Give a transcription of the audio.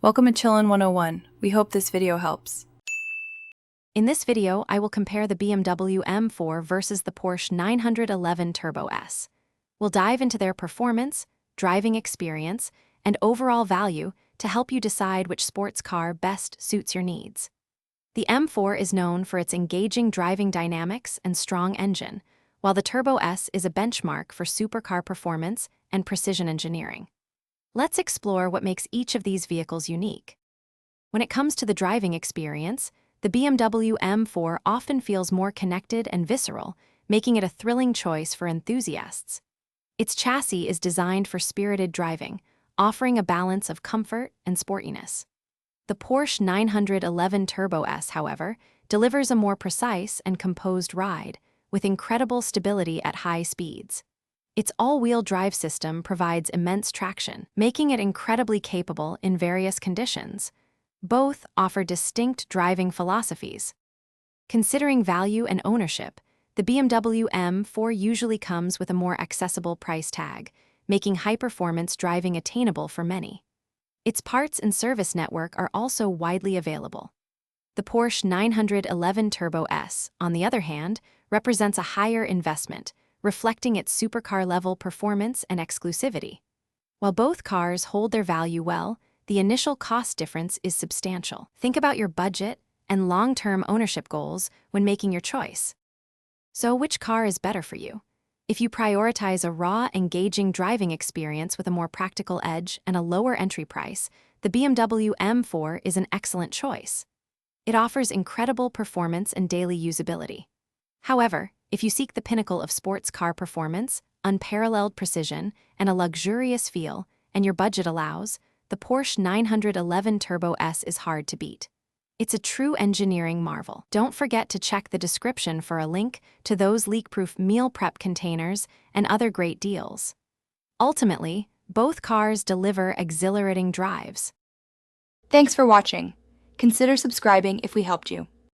Welcome to Chillin' 101. We hope this video helps. In this video, I will compare the BMW M4 versus the Porsche 911 Turbo S. We'll dive into their performance, driving experience, and overall value to help you decide which sports car best suits your needs. The M4 is known for its engaging driving dynamics and strong engine, while the Turbo S is a benchmark for supercar performance and precision engineering. Let's explore what makes each of these vehicles unique. When it comes to the driving experience, the BMW M4 often feels more connected and visceral, making it a thrilling choice for enthusiasts. Its chassis is designed for spirited driving, offering a balance of comfort and sportiness. The Porsche 911 Turbo S, however, delivers a more precise and composed ride, with incredible stability at high speeds. Its all-wheel drive system provides immense traction, making it incredibly capable in various conditions. Both offer distinct driving philosophies. Considering value and ownership, the BMW M4 usually comes with a more accessible price tag, making high-performance driving attainable for many. Its parts and service network are also widely available. The Porsche 911 Turbo S, on the other hand, represents a higher investment, reflecting its supercar-level performance and exclusivity. While both cars hold their value well, the initial cost difference is substantial. Think about your budget and long-term ownership goals when making your choice. So, which car is better for you? If you prioritize a raw, engaging driving experience with a more practical edge and a lower entry price, the BMW M4 is an excellent choice. It offers incredible performance and daily usability. However, if you seek the pinnacle of sports car performance, unparalleled precision, and a luxurious feel, and your budget allows, the Porsche 911 Turbo S is hard to beat. It's a true engineering marvel. Don't forget to check the description for a link to those leak-proof meal prep containers and other great deals. Ultimately, both cars deliver exhilarating drives. Thanks for watching. Consider subscribing if we helped you.